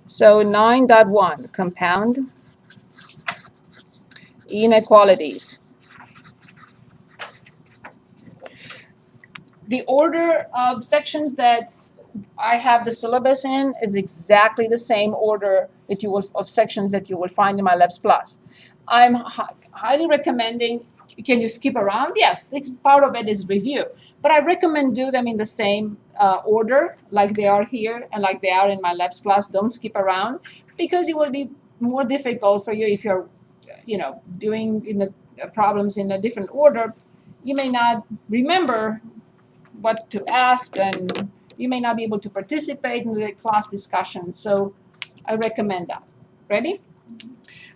So 9.1, compound inequalities. The order of sections that I have the syllabus in is exactly the same order that you will of sections that you will find in my Labs Plus. I'm highly recommending. Can you skip around? Yes, part of it is review, but I recommend do them in the same order, like they are here and like they are in my Labs Plus. Don't skip around, because it will be more difficult for you if you're, doing in the problems in a different order. You may not remember what to ask, and you may not be able to participate in the class discussion. So I recommend that. Ready?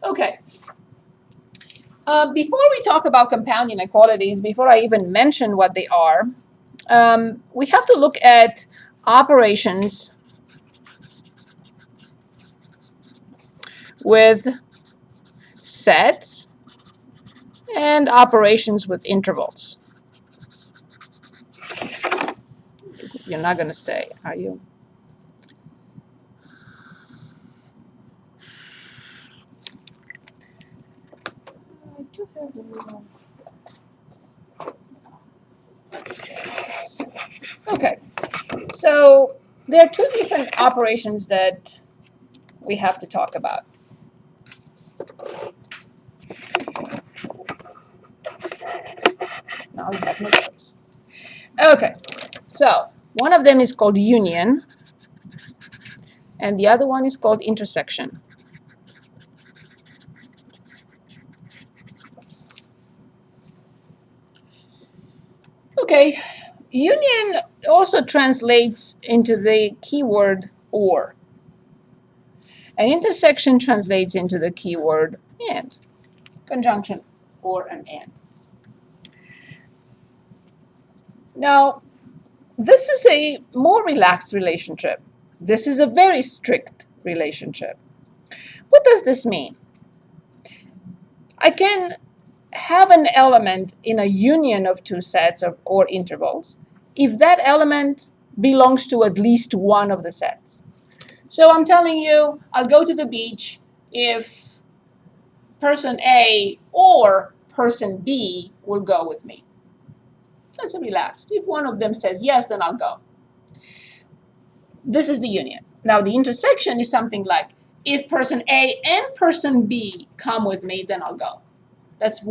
Okay. Before we talk about compound inequalities, before I even mention what they are, we have to look at operations with sets and operations with intervals. You're not going to stay, are you? I do have the little... Let's try this. Okay, so there are two different operations that we have to talk about. Now we have no choice. Okay, so one of them is called union, and the other one is called intersection. Okay, union also translates into the keyword or. And intersection translates into the keyword and. Conjunction or an and. Now, this is a more relaxed relationship. This is a very strict relationship. What does this mean? I can have an element in a union of two sets or intervals if that element belongs to at least one of the sets. So I'm telling you, I'll go to the beach if person A or person B will go with me. That's relaxed. If one of them says yes, then I'll go. This is the union. Now the intersection is something like, if person A and person B come with me, then I'll go. That's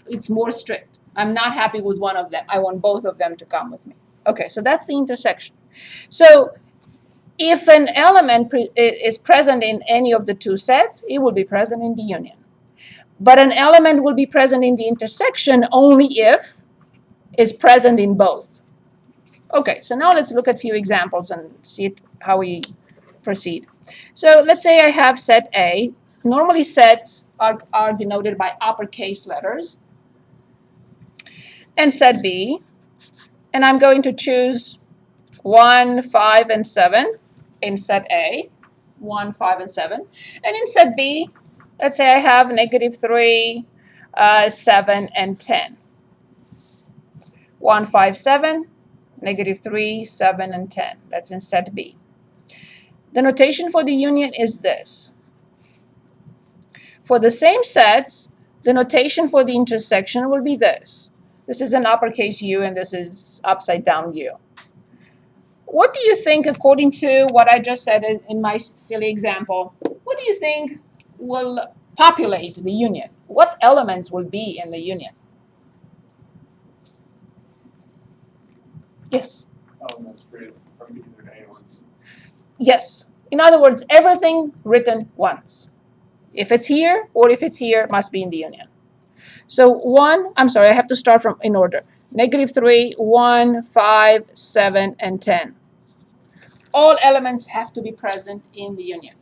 it's more strict. I'm not happy with one of them. I want both of them to come with me. Okay, so that's the intersection. So if an element is present in any of the two sets, it will be present in the union. But an element will be present in the intersection only if it's present in both. Okay, so now let's look at a few examples and see how we proceed. So let's say I have set A. Normally sets are denoted by uppercase letters. And set B. And I'm going to choose 1, 5, and 7 in set A. 1, 5, and 7. And in set B, let's say I have -3, 7, and 10. 1, 5, 7, -3, 7, and 10. That's in set B. The notation for the union is this. For the same sets, the notation for the intersection will be this. This is an uppercase U, and this is upside down U. What do you think, according to what I just said in my silly example, what do you think will populate the union? What elements will be in the union? Yes? Elements created from either A or B. Yes. In other words, everything written once. If it's here or if it's here, it must be in the union. So I have to start from in order. -3, 1, 5, 7, and 10. All elements have to be present in the union.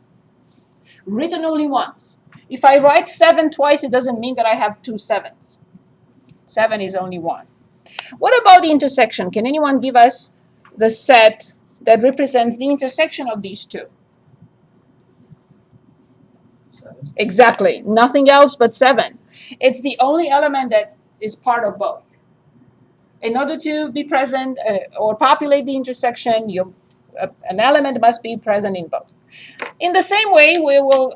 Written only once. If I write 7 twice, it doesn't mean that I have 2 7s. 7 is only 1. What about the intersection? Can anyone give us the set that represents the intersection of these two? 7. Exactly. Nothing else but 7. It's the only element that is part of both. In order to be present or populate the intersection, you an element must be present in both. In the same way, we will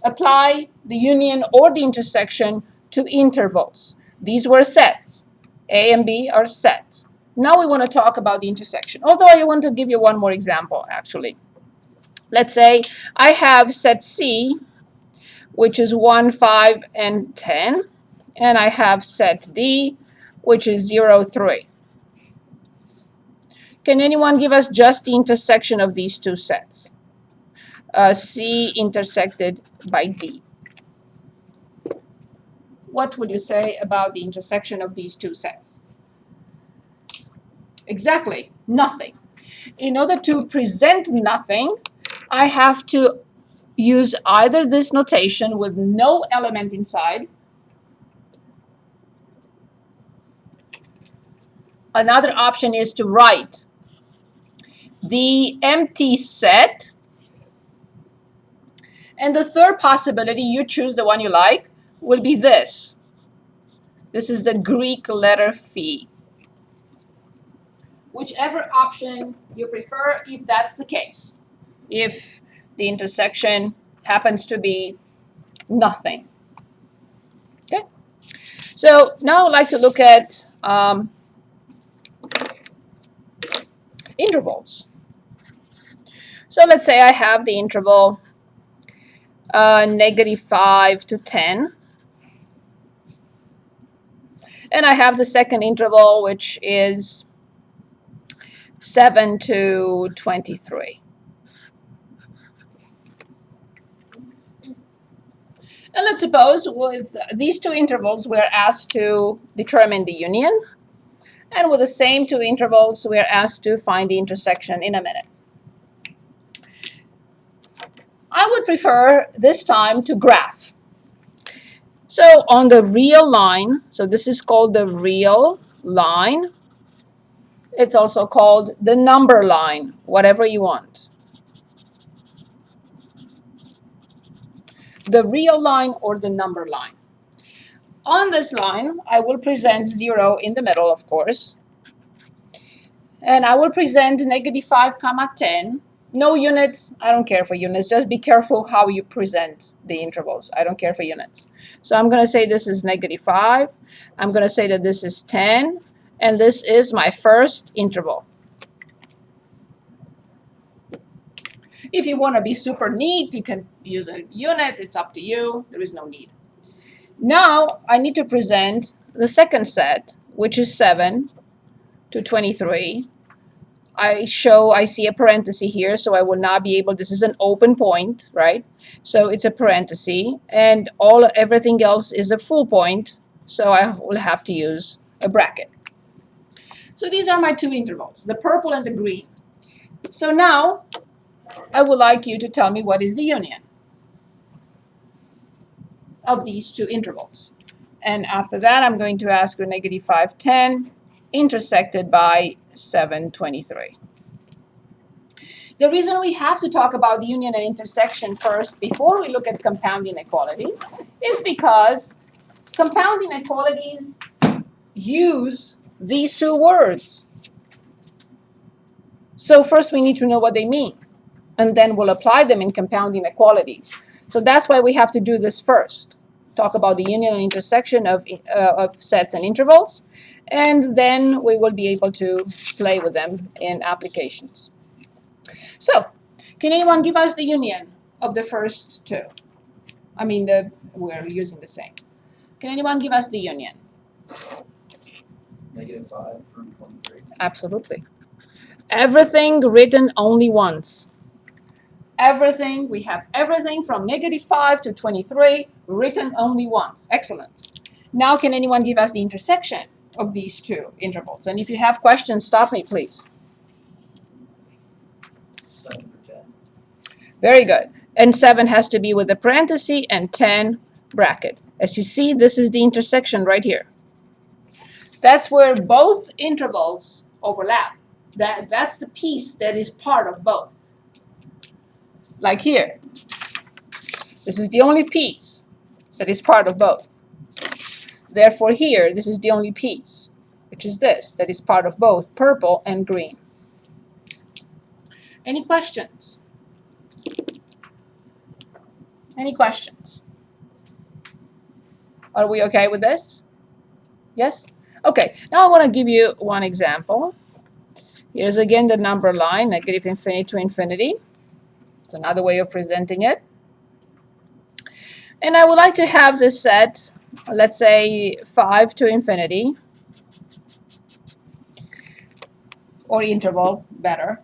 apply the union or the intersection to intervals. These were sets. A and B are sets. Now we want to talk about the intersection. Although I want to give you one more example, actually. Let's say I have set C, which is 1, 5, and 10. And I have set D, which is 0, 3. Can anyone give us just the intersection of these two sets? C intersected by D. What would you say about the intersection of these two sets? Exactly, nothing. In order to present nothing, I have to use either this notation with no element inside. Another option is to write the empty set. And the third possibility, you choose the one you like, will be this. This is the Greek letter phi. Whichever option you prefer, if that's the case. If the intersection happens to be nothing. Okay? So now I'd like to look at intervals. So let's say I have the interval -5 to 10. And I have the second interval, which is 7 to 23. And let's suppose with these two intervals, we're asked to determine the union. And with the same two intervals, we're asked to find the intersection in a minute. I would prefer this time to graph. So on the real line, so this is called the real line. It's also called the number line, whatever you want. The real line or the number line. On this line, I will present 0 in the middle, of course. And I will present -5, 10. No units. I don't care for units. Just be careful how you present the intervals. I don't care for units. So I'm going to say this is -5. I'm going to say that this is 10. And this is my first interval. If you want to be super neat, you can use a unit. It's up to you. There is no need. Now I need to present the second set, which is 7 to 23. I see a parenthesis here, so I will not be able, this is an open point, right? So it's a parenthesis, and everything else is a full point, so I will have to use a bracket. So these are my two intervals, the purple and the green. So now I would like you to tell me what is the union of these two intervals. And after that, I'm going to ask you -5, 10 intersected by 7, 23. The reason we have to talk about the union and intersection first before we look at compound inequalities is because compound inequalities use these two words. So first we need to know what they mean, and then we'll apply them in compound inequalities. So that's why we have to do this first. Talk about the union and intersection of sets and intervals, and then we will be able to play with them in applications. So, can anyone give us the union of the first two? I mean, we're using the same. Can anyone give us the union? -5 from 23. Absolutely. Everything written only once. Everything, we have everything from -5 to 23 written only once. Excellent. Now can anyone give us the intersection of these two intervals? And if you have questions, stop me, please. 7 for 10. Very good. And 7 has to be with a parenthesis and 10 bracket. As you see, this is the intersection right here. That's where both intervals overlap. That's the piece that is part of both. Like here. This is the only piece that is part of both. Therefore here, this is the only piece, which is this, that is part of both purple and green. Any questions? Any questions? Are we okay with this? Yes? Okay, now I want to give you one example. Here's again the number line, negative infinity to infinity. It's another way of presenting it. And I would like to have this set, let's say 5 to infinity, or interval, better.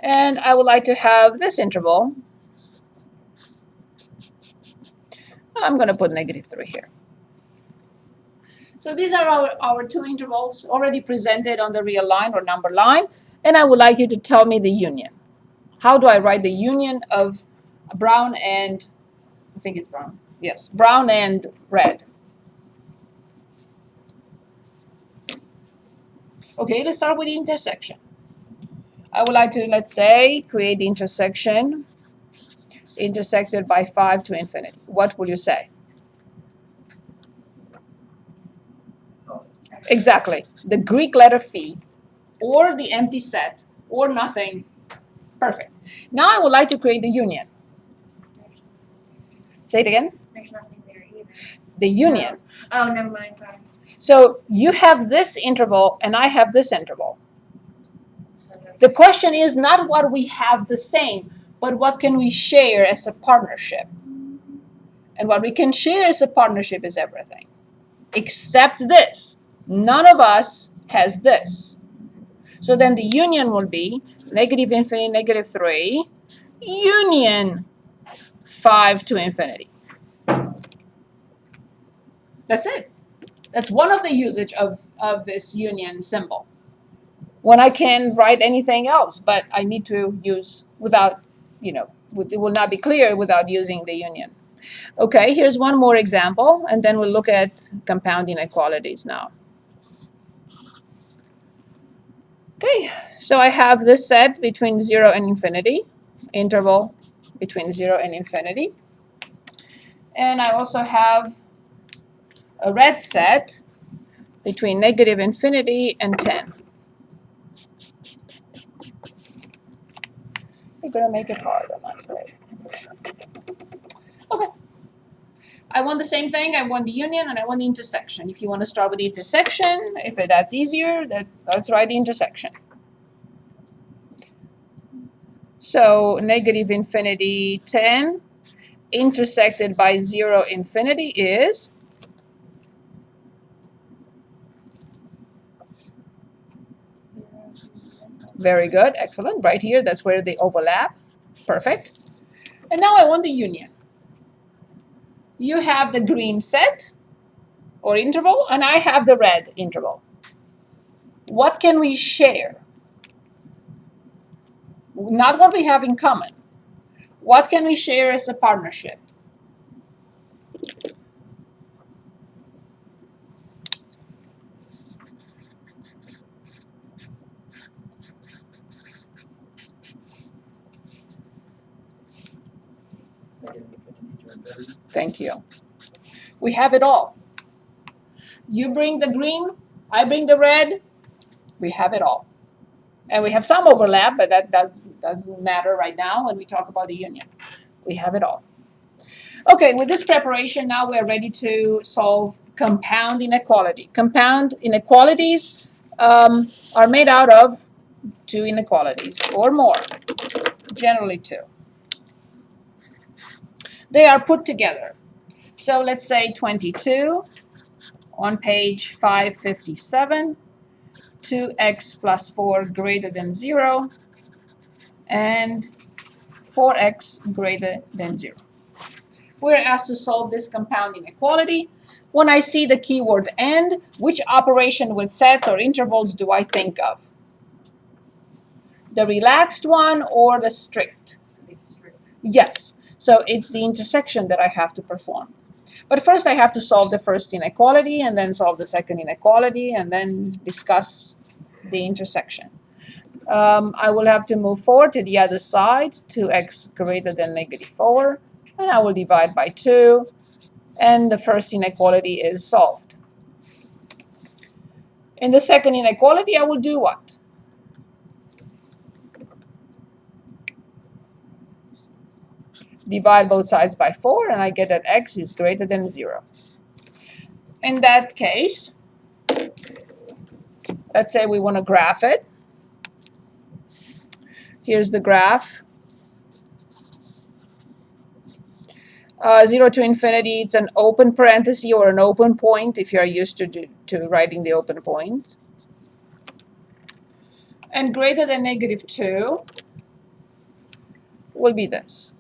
And I would like to have this interval. I'm going to put negative 3 here. So these are our two intervals already presented on the real line or number line. And I would like you to tell me the union. How do I write the union of brown and, I think it's brown. Yes, brown and red. Okay, let's start with the intersection. I would like to, let's say, create the intersection intersected by 5 to infinity. What will you say? Exactly. The Greek letter phi, or the empty set, or nothing. Perfect. Now I would like to create the union. Say it again. There's nothing there either. The union. No. Oh, never mind. Sorry. So you have this interval, and I have this interval. The question is not what we have the same, but what can we share as a partnership. And what we can share as a partnership is everything. Except this. None of us has this. So then the union will be negative infinity, negative 3, union 5 to infinity. That's it. That's one of the usage of this union symbol. When I can write anything else, but I need to use without, it will not be clear without using the union. Okay, here's one more example, and then we'll look at compound inequalities now. Okay, so I have this set between 0 and infinity, interval between 0 and infinity. And I also have a red set between negative infinity and 10. You're going to make it hard, I'm not sorry. Okay. I want the same thing. I want the union and I want the intersection. If you want to start with the intersection, if that's easier, let's write the intersection. So negative infinity 10 intersected by 0 infinity is very good, excellent. Right here, that's where they overlap. Perfect. And now I want the union. You have the green set or interval, and I have the red interval. What can we share? Not what we have in common. What can we share as a partnership? Thank you. We have it all. You bring the green, I bring the red, we have it all. And we have some overlap, but that doesn't matter right now when we talk about the union. We have it all. Okay, with this preparation, now we're ready to solve compound inequality. Compound inequalities are made out of two inequalities or more, generally two. They are put together. So let's say 22 on page 557, 2x plus 4 greater than 0, and 4x greater than 0. We're asked to solve this compound inequality. When I see the keyword and, which operation with sets or intervals do I think of? The relaxed one or the strict? Yes. So it's the intersection that I have to perform. But first I have to solve the first inequality and then solve the second inequality and then discuss the intersection. I will have to move forward to the other side, 2x greater than negative 4, and I will divide by 2, and the first inequality is solved. In the second inequality, I will do what? Divide both sides by 4, and I get that x is greater than 0. In that case, let's say we want to graph it. Here's the graph. 0 to infinity, it's an open parenthesis or an open point if you're used to writing the open point. And greater than -2 will be this.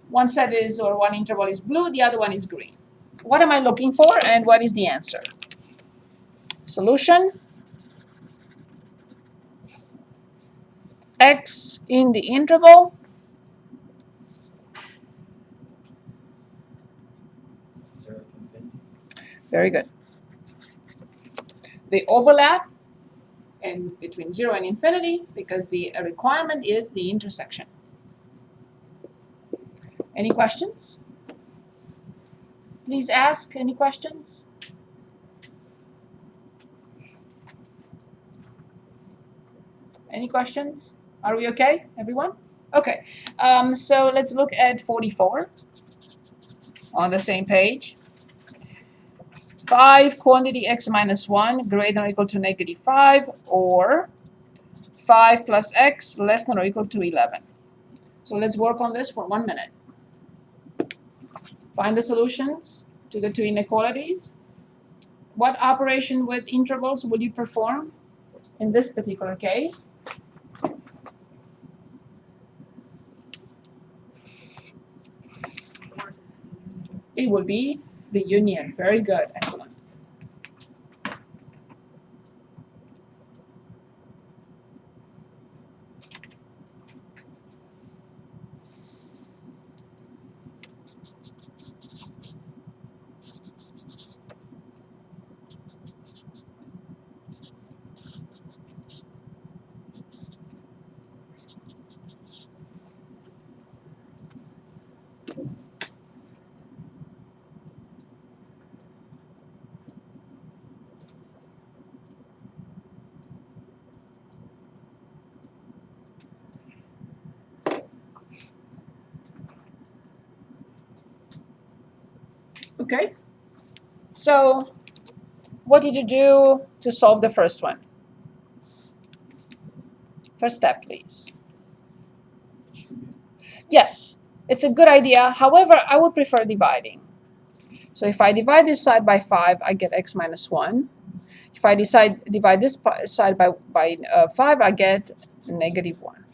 One set is, or one interval is blue, the other one is green. What am I looking for, and what is the answer? Solution. X in the interval. Very good. They overlap and between 0 and infinity because the requirement is the intersection. Any questions? Please ask. Any questions? Any questions? Are we okay, everyone? Okay. So let's look at 44 on the same page. 5 quantity x minus 1 greater than or equal to -5, or 5 plus x less than or equal to 11. So let's work on this for 1 minute. Find the solutions to the two inequalities. What operation with intervals will you perform in this particular case? It will be the union. Very good. Excellent. Okay. So what did you do to solve the first one? First step, please. Yes, it's a good idea. However, I would prefer dividing. So if I divide this side by 5, I get x minus 1. If I divide this side by 5, I get -1.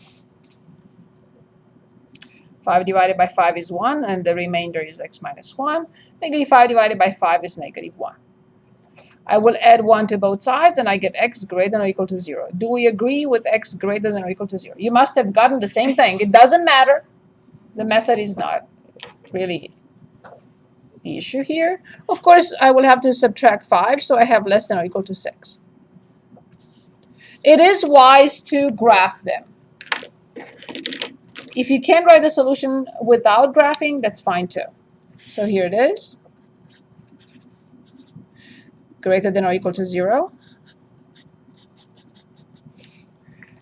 5 divided by 5 is 1, and the remainder is x minus 1. -5 divided by 5 is -1. I will add 1 to both sides, and I get x greater than or equal to 0. Do we agree with x greater than or equal to 0? You must have gotten the same thing. It doesn't matter. The method is not really the issue here. Of course, I will have to subtract 5, so I have less than or equal to 6. It is wise to graph them. If you can't write the solution without graphing, that's fine too. So here it is. Greater than or equal to 0.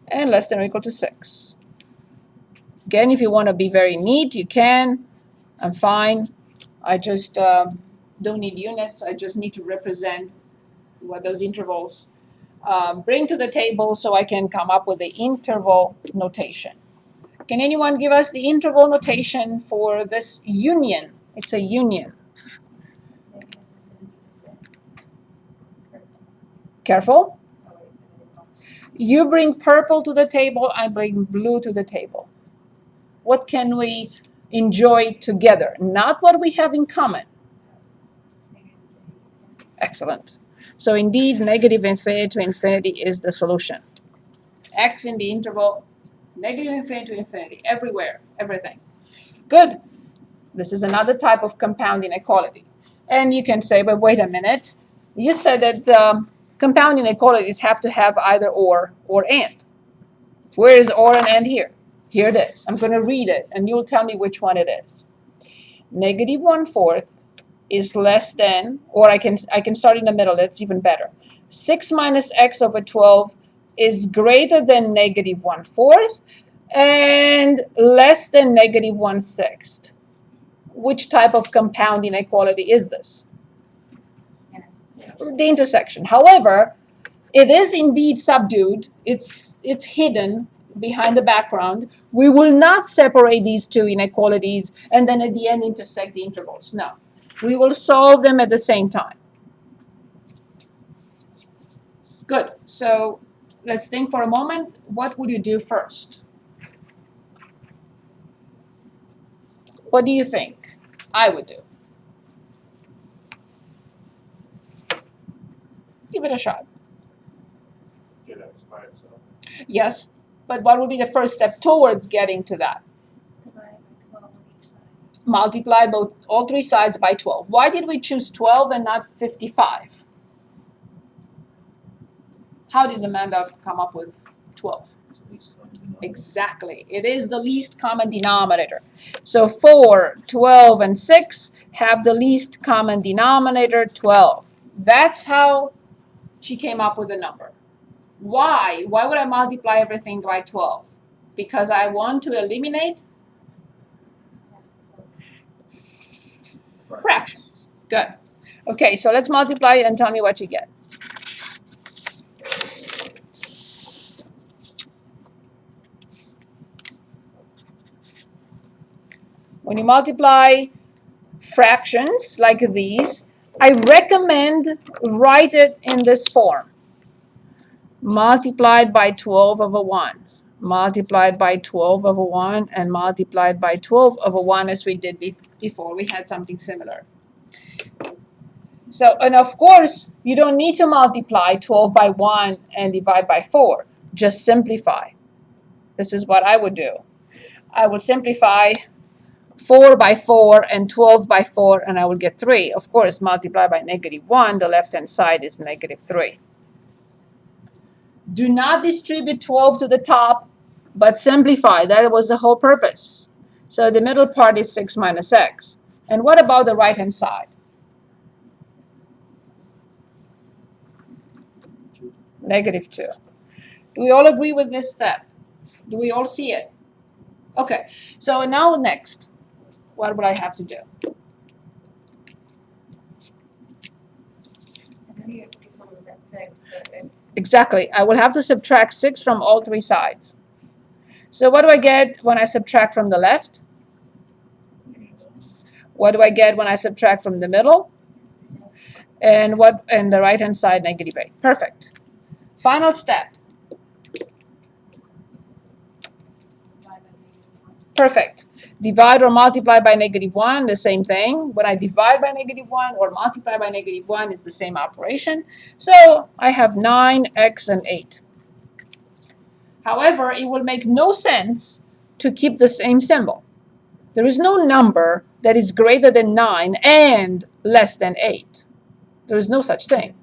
And less than or equal to 6. Again, if you want to be very neat, you can. I'm fine. I just don't need units. I just need to represent what those intervals bring to the table so I can come up with the interval notation. Can anyone give us the interval notation for this union? It's a union. Careful. You bring purple to the table, I bring blue to the table. What can we enjoy together? Not what we have in common. Excellent. So indeed, -infinity to infinity is the solution. X in the interval, -infinity to infinity, everywhere, everything. Good. This is another type of compound inequality. And you can say, but wait a minute. You said that compound inequalities have to have either or and. Where is or and and here? Here it is. I'm going to read it, and you'll tell me which one it is. -1/4 is less than, or I can start in the middle. That's even better. 6 minus x over 12 is greater than negative 1/4 and less than negative 1/6. Which type of compound inequality is this? The intersection. However, it is indeed subdued. It's hidden behind the background. We will not separate these two inequalities and then at the end intersect the intervals. No. We will solve them at the same time. Good. So let's think for a moment. What would you do first? What do you think I would do? Give it a shot. Get X by itself. Yes, but what would be the first step towards getting to that? Divide by 12 on each side. Multiply all three sides by 12. Why did we choose 12 and not 55? How did Amanda come up with 12? Exactly. It is the least common denominator. So 4, 12, and 6 have the least common denominator, 12. That's how she came up with the number. Why? Why would I multiply everything by 12? Because I want to eliminate fractions. Good. Okay, so let's multiply and tell me what you get. When you multiply fractions like these, I recommend write it in this form. Multiplied by 12 over 1. Multiplied by 12 over 1 and multiplied by 12 over 1 as we did before. We had something similar. So, and of course, you don't need to multiply 12 by 1 and divide by 4. Just simplify. This is what I would do. I would simplify 4 by 4 and 12 by 4, and I will get 3. Of course, multiply by negative 1, the left-hand side is negative 3. Do not distribute 12 to the top, but simplify. That was the whole purpose. So the middle part is 6 minus x. And what about the right-hand side? Negative 2. Do we all agree with this step? Do we all see it? Okay, so now next. What would I have to do? I know you have to do something with that 6, but it's Exactly. I will have to subtract 6 from all three sides. So what do I get when I subtract from the left? What do I get when I subtract from the middle? And what and the right-hand side, negative 8. Perfect. Final step. Perfect. Divide or multiply by negative 1, the same thing. When I divide by negative 1 or multiply by negative 1, it's the same operation. So I have 9x and 8. However, it will make no sense to keep the same symbol. There is no number that is greater than 9 and less than 8. There is no such thing.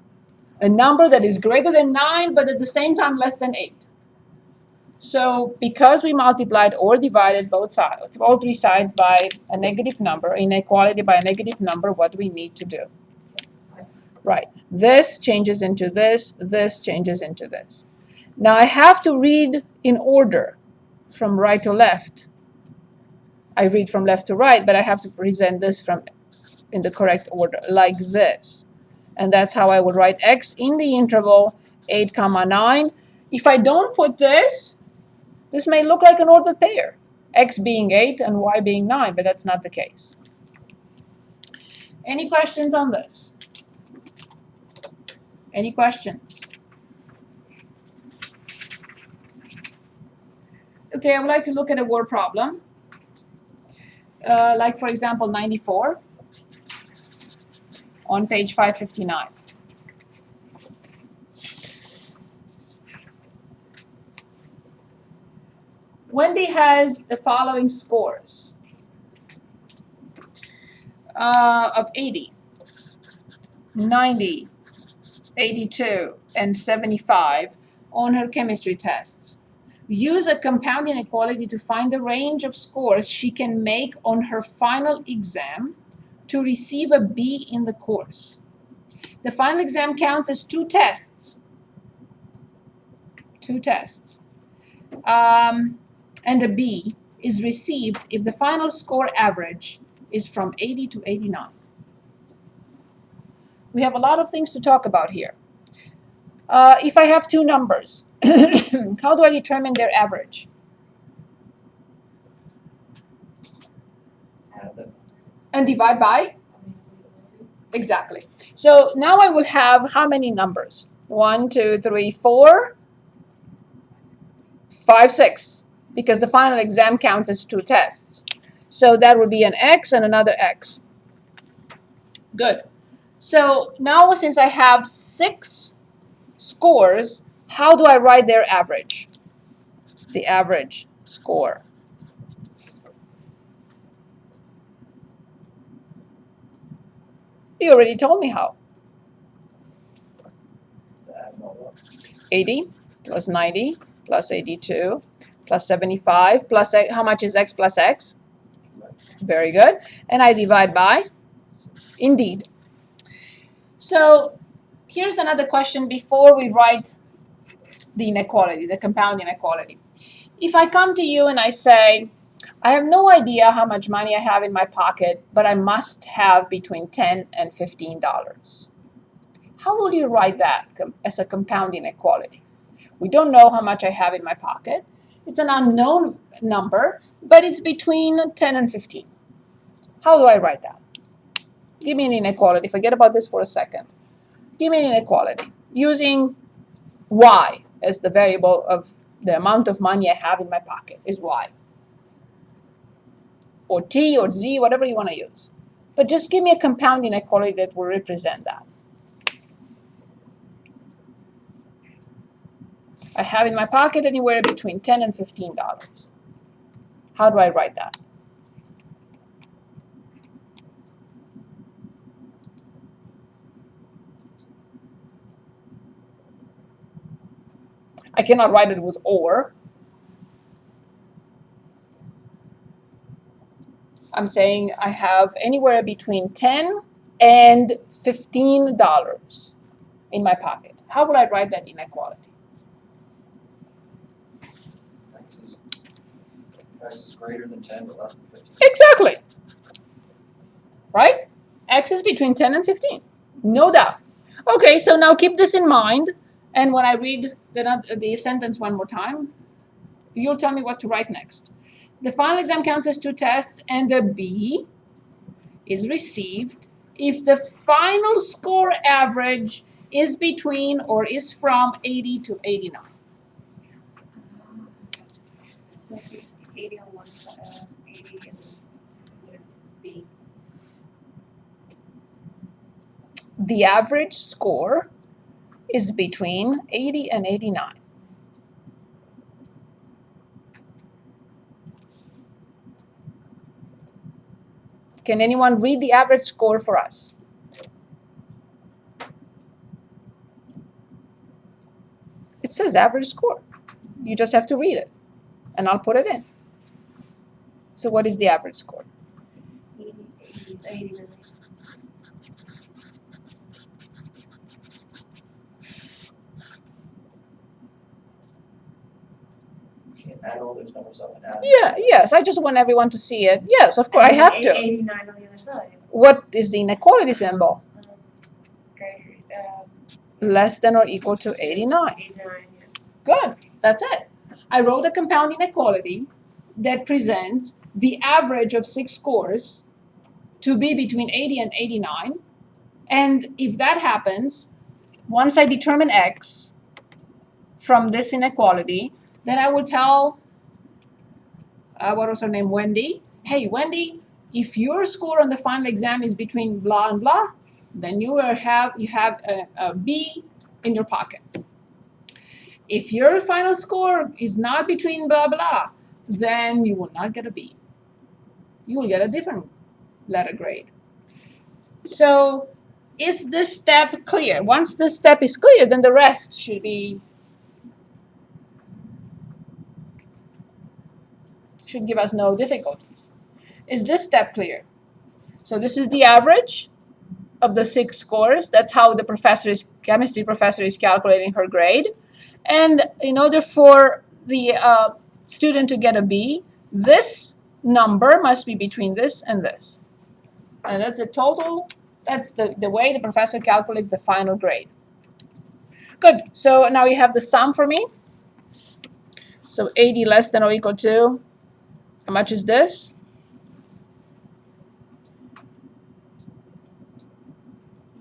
A number that is greater than 9 but at the same time less than 8. So because we multiplied or divided both sides, all three sides by a negative number, inequality by a negative number, what do we need to do? Right. This changes into this changes into this. Now I have to read in order from right to left. I read from left to right, but I have to present this from in the correct order, like this. And that's how I would write x in the interval 8, 9. If I don't put this may look like an ordered pair, x being 8 and y being 9, but that's not the case. Any questions on this? Any questions? Okay, I would like to look at a word problem. Like, for example, 94 on page 559. Wendy has the following scores of 80, 90, 82, and 75 on her chemistry tests. Use a compound inequality to find the range of scores she can make on her final exam to receive a B in the course. The final exam counts as 2 tests. 2 tests. And a B is received if the final score average is from 80 to 89. We have a lot of things to talk about here. If I have 2 numbers, how do I determine their average? Add them. And divide by? Exactly. So now I will have how many numbers? 1, 2, 3, 4, 5, 6. Because the final exam counts as 2 tests. So that would be an X and another X. Good. So now since I have 6 scores, how do I write their average? The average score. You already told me how. To add them all up. 80 plus 90 plus 82 plus 75 plus X. How much is X plus X? Very good. And I divide by? Indeed. So here's another question before we write the inequality, the compound inequality. If I come to you and I say, I have no idea how much money I have in my pocket, but I must have between $10 and $15. How would you write that as a compound inequality? We don't know how much I have in my pocket. It's an unknown number, but it's between 10 and 15. How do I write that? Give me an inequality. Forget about this for a second. Give me an inequality using y as the variable of the amount of money I have in my pocket is y. Or t or z, whatever you want to use. But just give me a compound inequality that will represent that. I have in my pocket anywhere between $10 and $15. How do I write that? I cannot write it with or. I'm saying I have anywhere between $10 and $15 in my pocket. How will I write that inequality? X is greater than 10 but less than 15. Exactly. Right? X is between 10 and 15. No doubt. Okay, so now keep this in mind. And when I read the sentence one more time, you'll tell me what to write next. The final exam counts as 2 tests, and the B is received if the final score average is between or is from 80 to 89. 80 on one side, 80 and B. The average score is between 80 and 89. Can anyone read the average score for us? It says average score. You just have to read it, and I'll put it in. So what is the average score? 89. Can't add all those numbers up and add. Yes, I just want everyone to see it. Yes, of course, I have to. 89 on the other side. What is the inequality symbol? Greater, Less than or equal to 89. 89, yeah. Good, that's it. I wrote a compound inequality that presents the average of 6 scores to be between 80 and 89. And if that happens, once I determine X from this inequality, then I will tell, what was her name, Wendy? Hey, Wendy, if your score on the final exam is between blah and blah, then you have a B in your pocket. If your final score is not between blah blah, then you will not get a B. You will get a different letter grade. So is this step clear? Once this step is clear, then the rest should give us no difficulties. Is this step clear? So this is the average of the 6 scores. That's how the chemistry professor is calculating her grade. And in order for the student to get a B, this number must be between this and this. And that's the total, that's the way the professor calculates the final grade. Good, so now you have the sum for me. So 80 less than or equal to, how much is this?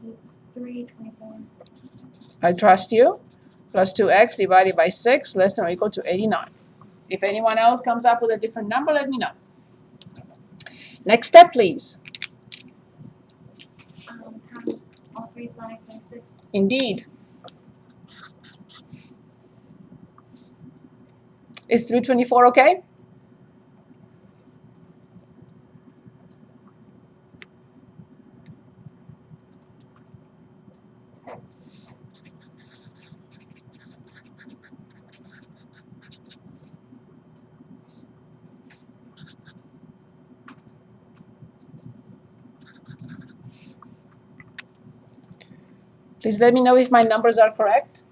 It's 324. I trust you. Plus 2x divided by 6 less than or equal to 89. If anyone else comes up with a different number, let me know. Next step, please. Times all three sides by 6. Indeed. Is 324 okay? Please let me know if my numbers are correct.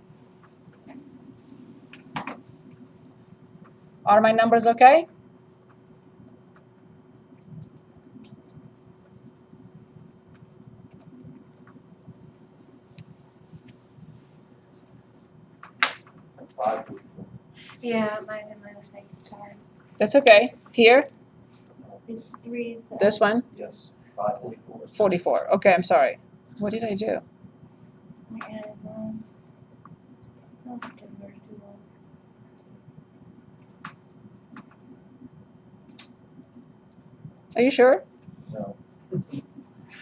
Are my numbers okay? And 544. Yeah, mine and my mistake. Sorry. That's okay. Here, It's 3. this one, Yes, 544. 44. Okay, I'm sorry. What did I do? I added wrong. Oh, it didn't work too well. Are you sure? No,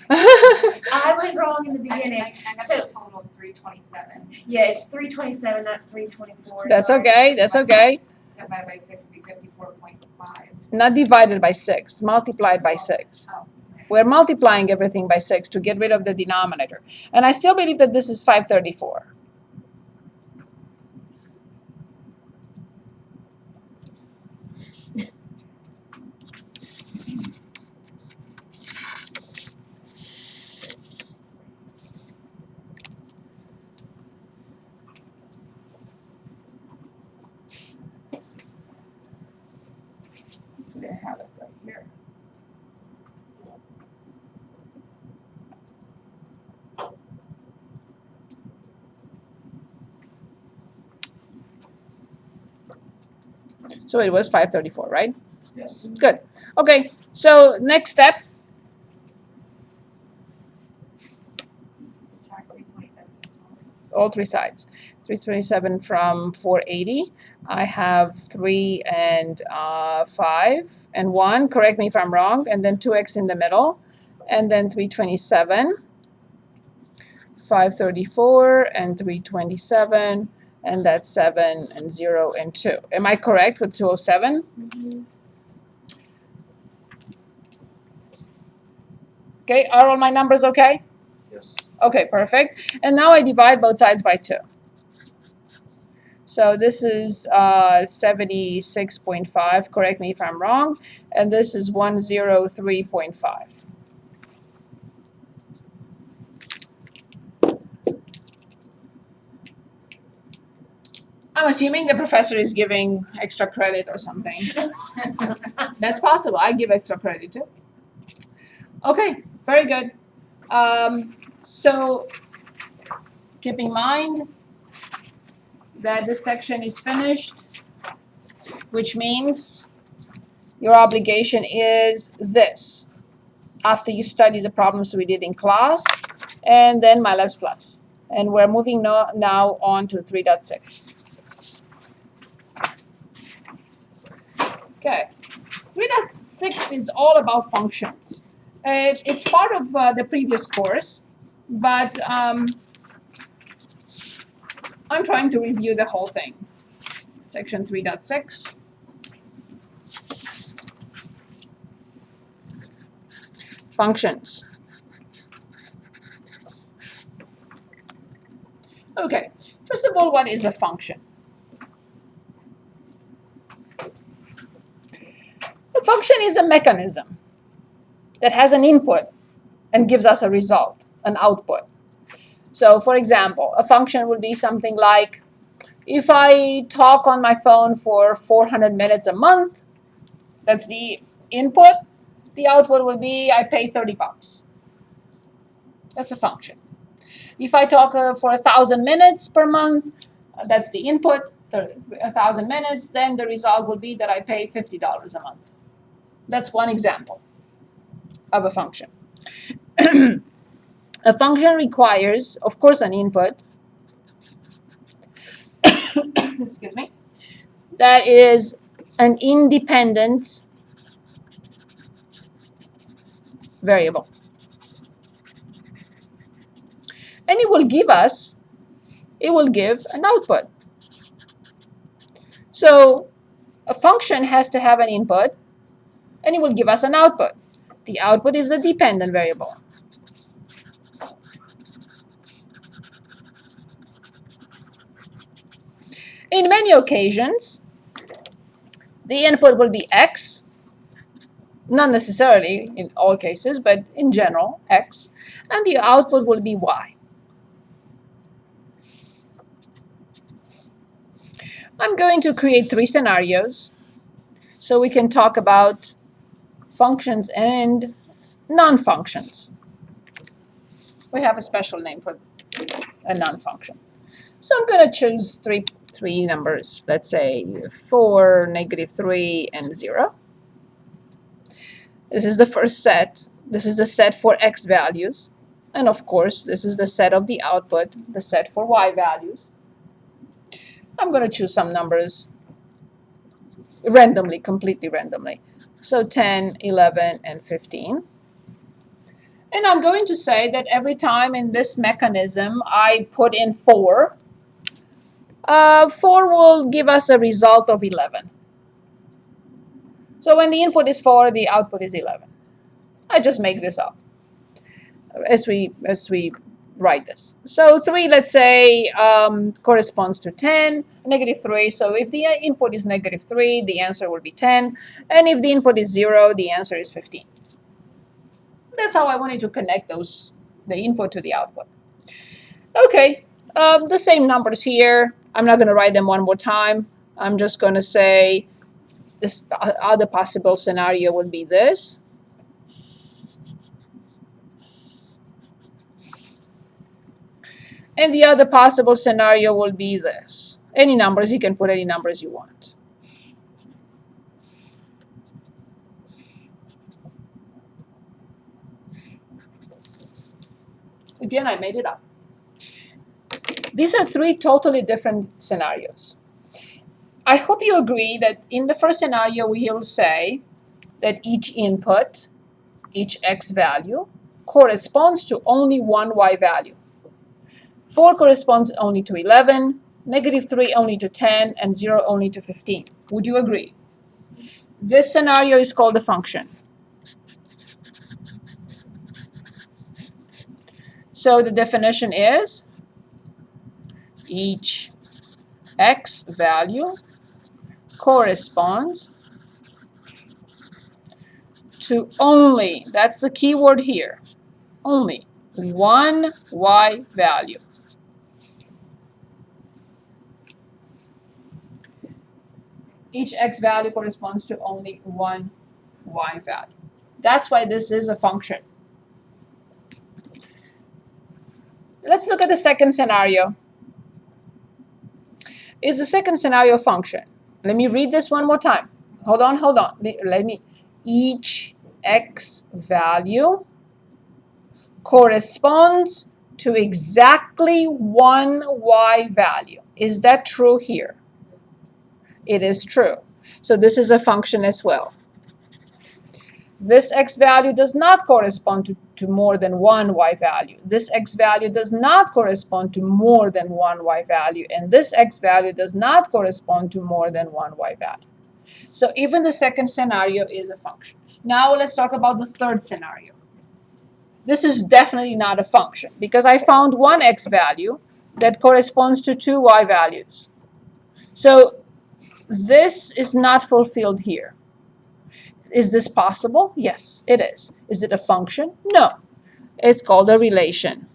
I was wrong in the beginning. I got So- the total of 327. Yeah, it's 327, not 324. That's Sorry. okay. That's okay. Divided by 6 would be 54.5. Not divided by 6, multiplied by 6. Oh. We're multiplying everything by 6 to get rid of the denominator. And I still believe that this is 534. They have it right here. So it was 534, right? yes. Good. Okay, so next step. Subtract 327. All three sides. 327 from 480. I have 3 and 5 and 1. Correct me if I'm wrong. And then 2x in the middle. And then 327, 534, and 327. And that's 7 and 0 and 2. Am I correct with 207? Mhm. Okay, are all my numbers okay? Yes. Okay, perfect. And now I divide both sides by 2. So this is 76.5, correct me if I'm wrong, and this is 103.5. I'm assuming the professor is giving extra credit or something. That's possible. I give extra credit too. Okay, very good. So keep in mind that this section is finished, which means your obligation is this. After you study the problems we did in class, and then MyLabs Plus. And we're moving now on to 3.6. Okay, 3.6 is all about functions. It's part of the previous course, but I'm trying to review the whole thing. Section 3.6. Functions. Okay, first of all, what is a function? A function is a mechanism that has an input and gives us a result, an output. So, for example, a function would be something like If I talk on my phone for 400 minutes a month, that's the input. The output will be I pay $30. That's a function. If I talk for 1,000 minutes per month, that's the input, 1,000 minutes, then the result will be that I pay $50 a month. That's one example of a function. A function requires, of course, an input, excuse me, that is an independent variable. And it will give an output. So a function has to have an input, and it will give us an output. The output is the dependent variable. In many occasions, the input will be x, not necessarily in all cases, but in general, x, and the output will be y. I'm going to create 3 scenarios so we can talk about functions and non-functions. We have a special name for a non-function. So I'm going to choose three numbers, let's say 4, -3, and 0. This is the first set. This is the set for x values. And of course, this is the set of the output, the set for y values. I'm going to choose some numbers randomly, completely randomly. So 10, 11, and 15. And I'm going to say that every time in this mechanism I put in 4, 4 will give us a result of 11. So when the input is 4, the output is 11. I just make this up as we write this. So 3, let's say, corresponds to 10, -3. So if the input is -3, the answer will be 10. And if the input is 0, the answer is 15. That's how I wanted to connect the input to the output. Okay, the same numbers here. I'm not going to write them one more time. I'm just going to say this other possible scenario would be this. And the other possible scenario will be this. Any numbers, you can put any numbers you want. Again, I made it up. These are 3 totally different scenarios. I hope you agree that in the first scenario, we will say that each input, each x value, corresponds to only one y value. 4 corresponds only to 11, -3 only to 10, and 0 only to 15. Would you agree? This scenario is called a function. So the definition is each x value corresponds to only, that's the key word here, only one y value. Each x value corresponds to only one y value. That's why this is a function. Let's look at the second scenario. Is the second scenario a function? Let me read this one more time. Hold on. Each x value corresponds to exactly one y value. Is that true here? It is true. So this is a function as well. This x value does not correspond to more than one y value. This x value does not correspond to more than one y value. And this x value does not correspond to more than one y value. So even the second scenario is a function. Now let's talk about the third scenario. This is definitely not a function because I found one x value that corresponds to 2 y values. So this is not fulfilled here. Is this possible? Yes, it is. Is it a function? No. It's called a relation.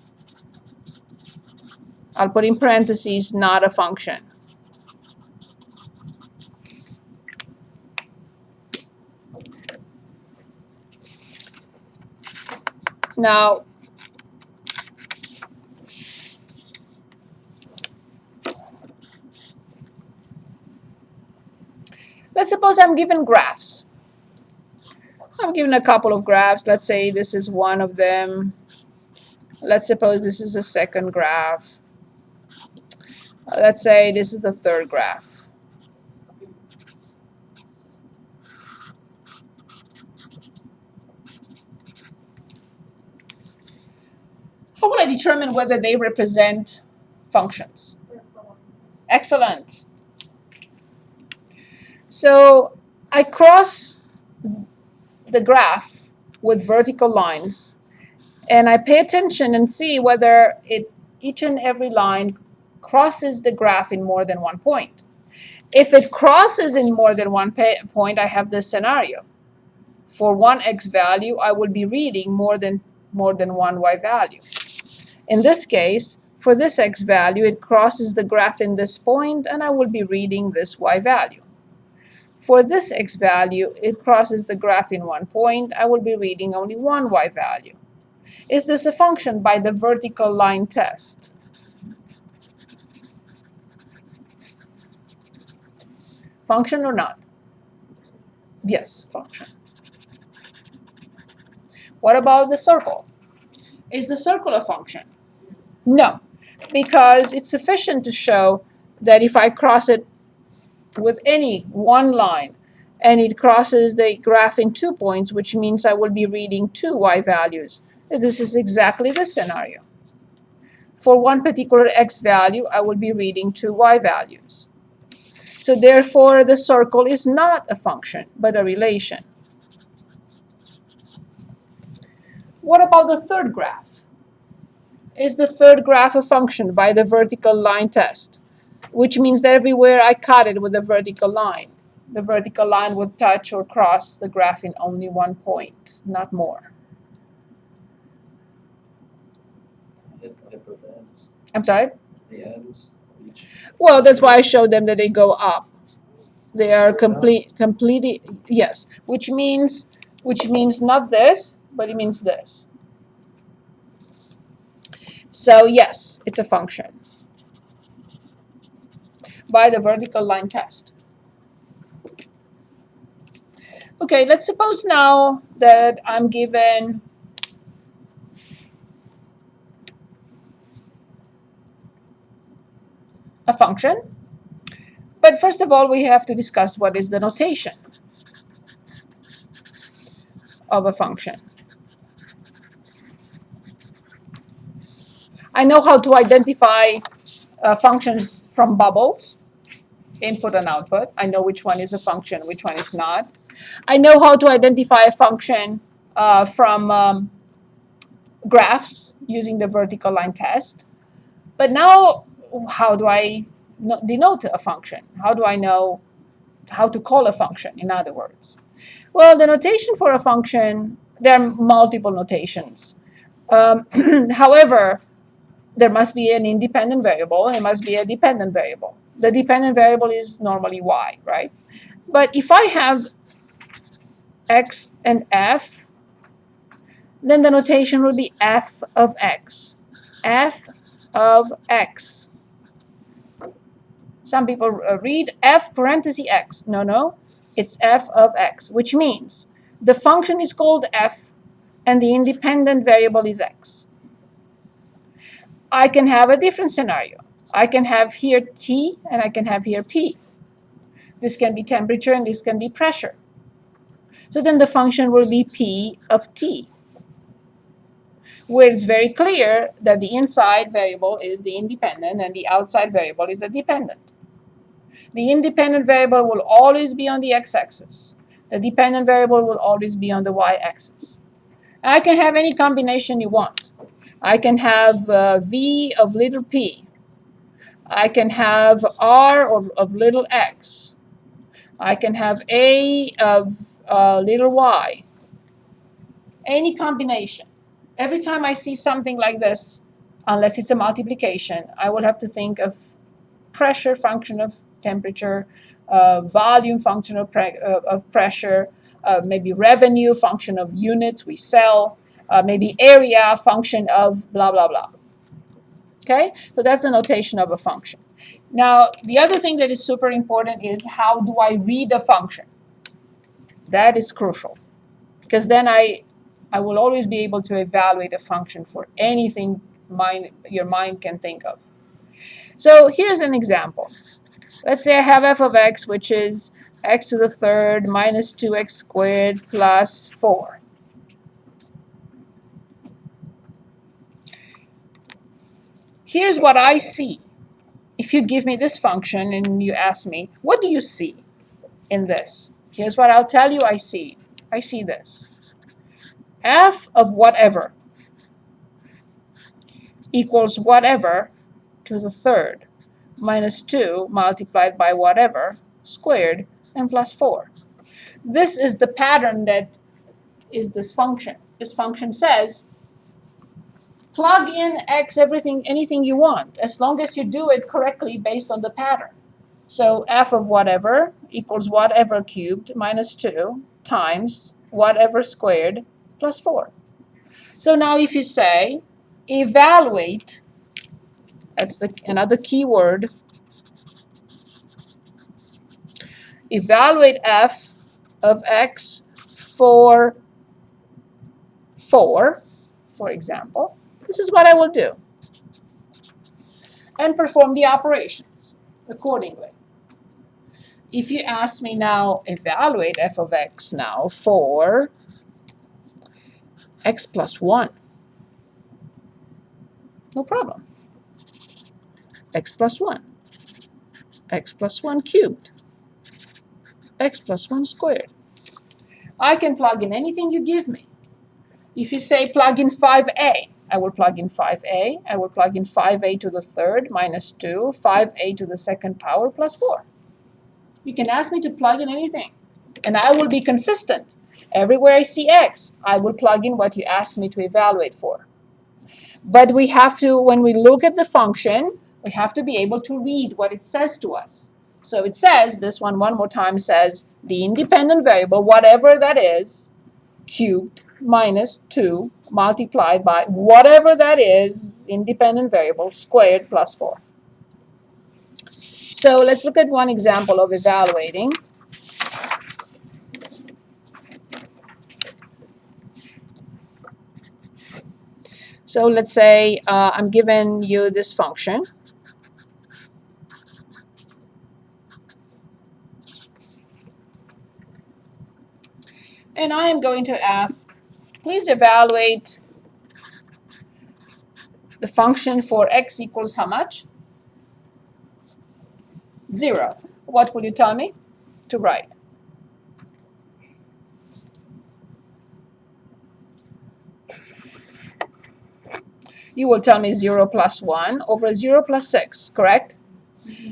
I'll put in parentheses, not a function. Now, let's suppose I'm given graphs. I'm given a couple of graphs. Let's say this is one of them. Let's suppose this is a second graph. Let's say this is the third graph. How will I determine whether they represent functions? Excellent. So I cross the graph with vertical lines, and I pay attention and see whether each and every line crosses the graph in more than one point. If it crosses in more than one point, I have this scenario. For one x value, I will be reading more than one y value. In this case, for this x value, it crosses the graph in this point, and I will be reading this y value. For this x value, it crosses the graph in one point. I will be reading only one y value. Is this a function by the vertical line test? Function or not? Yes, function. What about the circle? Is the circle a function? No, because it's sufficient to show that if I cross it with any one line and it crosses the graph in 2 points, which means I will be reading two y values. This is exactly this scenario. For one particular x value, I will be reading two y values. So therefore, the circle is not a function, but a relation. What about the third graph? Is the third graph a function by the vertical line test? Which means that everywhere I cut it with a vertical line, the vertical line would touch or cross the graph in only one point, not more. Hit both ends. I'm sorry? The ends of each. Well, that's why I showed them that they go up. They are completely, yes, which means not this, but it means this. So yes, it's a function by the vertical line test. Okay, let's suppose now that I'm given a function. But first of all, we have to discuss what is the notation of a function. I know how to identify functions from bubbles, input and output. I know which one is a function, which one is not. I know how to identify a function from graphs using the vertical line test. But now, how do I denote a function? How do I know how to call a function, in other words? Well, the notation for a function, there are multiple notations. However, there must be an independent variable, and it must be a dependent variable. The dependent variable is normally y, right? But if I have x and f, then the notation will be f of x. F of x. Some people read f parenthesis x. No, it's f of x, which means the function is called f and the independent variable is x. I can have a different scenario. I can have here T and I can have here P. This can be temperature and this can be pressure. So then the function will be P of T, where it's very clear that the inside variable is the independent and the outside variable is the dependent. The independent variable will always be on the x-axis. The dependent variable will always be on the y-axis. I can have any combination you want. I can have v of little p. I can have r of little x. I can have a of little y. Any combination. Every time I see something like this, unless it's a multiplication, I will have to think of pressure function of temperature, volume function of pressure, maybe revenue function of units we sell, maybe area function of blah, blah, blah. Okay, so that's the notation of a function. Now, the other thing that is super important is how do I read a function? That is crucial, because then I will always be able to evaluate a function for anything your mind can think of. So here's an example. Let's say I have f of x, which is x to the third minus 2x squared plus 4. Here's what I see. If you give me this function and you ask me, what do you see in this? Here's what I'll tell you I see. I see this. F of whatever equals whatever to the third minus 2 multiplied by whatever squared and plus 4. This is the pattern that is this function. This function says plug in x anything you want, as long as you do it correctly based on the pattern. So f of whatever equals whatever cubed minus 2 times whatever squared plus 4. So now if you say evaluate, that's another key word, evaluate f of x for 4, for example, this is what I will do, and perform the operations accordingly. If you ask me now, evaluate f of x now for x plus 1, no problem. X plus 1, x plus 1 cubed, x plus 1 squared. I can plug in anything you give me. If you say plug in 5a, I will plug in 5a. I will plug in 5a to the third minus 2, 5a to the second power plus 4. You can ask me to plug in anything, and I will be consistent. Everywhere I see x, I will plug in what you asked me to evaluate for. But we have to, when we look at the function, we have to be able to read what it says to us. So it says, this one more time says, the independent variable, whatever that is, cubed minus 2 multiplied by whatever that is, independent variable, squared plus 4. So let's look at one example of evaluating. So let's say I'm giving you this function. And I am going to ask, please evaluate the function for x equals how much? 0. What will you tell me to write? You will tell me 0 plus 1 over 0 plus 6, correct?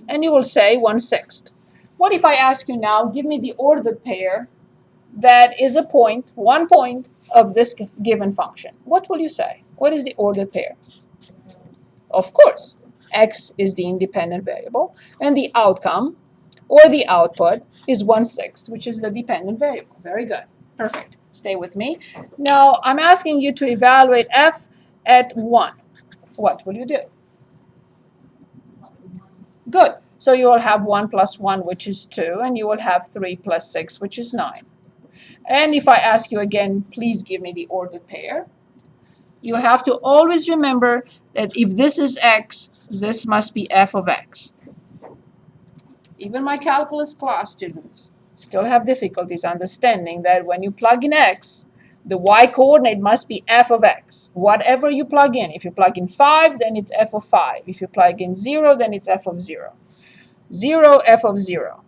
And you will say 1/6. What if I ask you now, give me the ordered pair that is a point, 1 point of this given function? What will you say? What is the ordered pair? Of course, x is the independent variable, and the outcome or the output is 1/6, which is the dependent variable. Very good. Perfect. Stay with me. Now, I'm asking you to evaluate f at 1. What will you do? Good. So you will have 1 plus 1, which is 2, and you will have 3 plus 6, which is 9. And if I ask you again, please give me the ordered pair, you have to always remember that if this is x, this must be f of x. Even my calculus class students still have difficulties understanding that when you plug in x, the y-coordinate must be f of x. Whatever you plug in. If you plug in 5, then it's f of 5. If you plug in 0, then it's f of 0. 0, f of 0.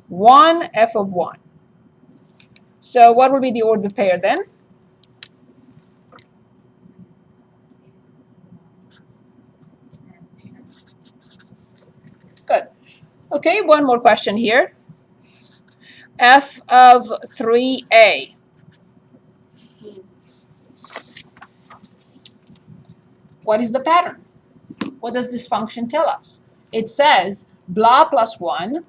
1, f of 1. So what will be the ordered pair then? Good. Okay, one more question here. F of 3a. What is the pattern? What does this function tell us? It says blah plus 1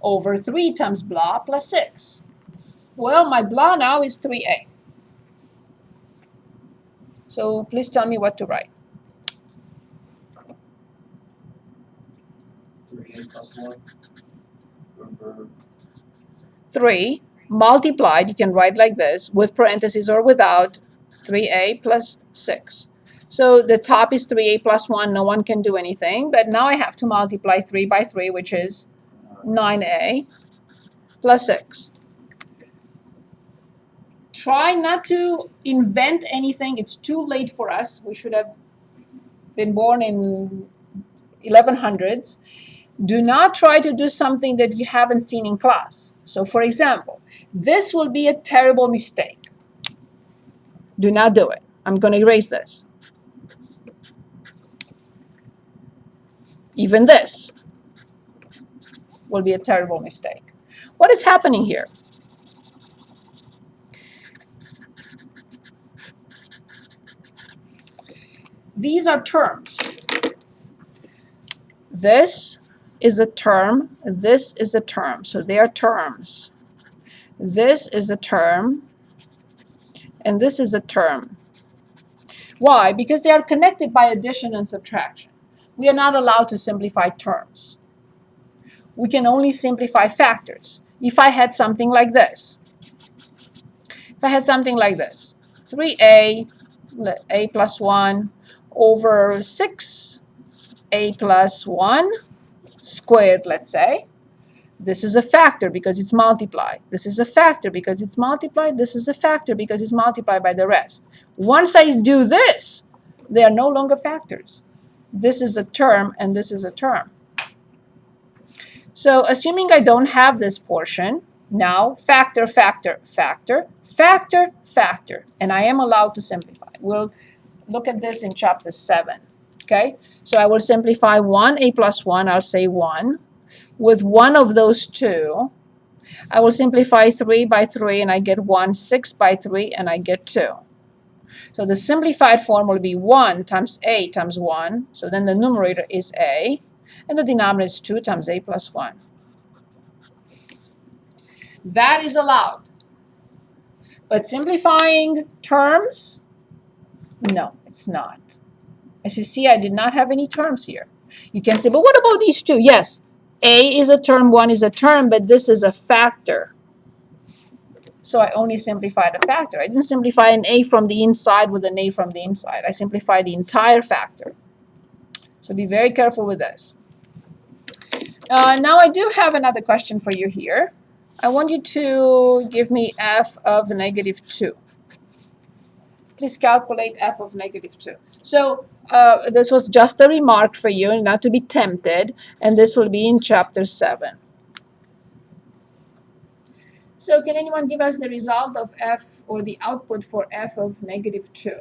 over 3 times blah plus 6. Well, my blah now is 3a. So please tell me what to write. 3a plus 1 over 3 multiplied, you can write like this, with parentheses or without, 3a plus 6. So the top is 3a plus 1, no one can do anything, but now I have to multiply 3 by 3, which is 9a plus 6. Try not to invent anything. It's too late for us. We should have been born in 1100s. Do not try to do something that you haven't seen in class. So for example, this will be a terrible mistake. Do not do it. I'm going to erase this. Even this will be a terrible mistake. What is happening here? These are terms. This is a term. This is a term. So they are terms. This is a term. And this is a term. Why? Because they are connected by addition and subtraction. We are not allowed to simplify terms. We can only simplify factors. If I had something like this, 3a, a plus 1 over 6a plus 1 squared, let's say. This is a factor because it's multiplied. This is a factor because it's multiplied. This is a factor because it's multiplied by the rest. Once I do this, they are no longer factors. This is a term and this is a term. So assuming I don't have this portion, now factor, factor, factor, factor, factor, and I am allowed to simplify. We'll look at this in chapter 7. Okay, so I will simplify 1a plus 1, I'll say 1. With one of those two, I will simplify 3 by 3 and I get 1, 6 by 3 and I get 2. So the simplified form will be 1 times a times 1. So then the numerator is a and the denominator is 2 times a plus 1. That is allowed. But simplifying terms, no, it's not. As you see, I did not have any terms here. You can say, but what about these two? Yes, a is a term, 1 is a term, but this is a factor. So I only simplified a factor. I didn't simplify an a from the inside with an a from the inside. I simplified the entire factor. So be very careful with this. Now I do have another question for you here. I want you to give me f of negative 2. Please calculate f of negative 2. So this was just a remark for you, not to be tempted, and this will be in chapter 7. So can anyone give us the result of f, or the output for f of negative 2?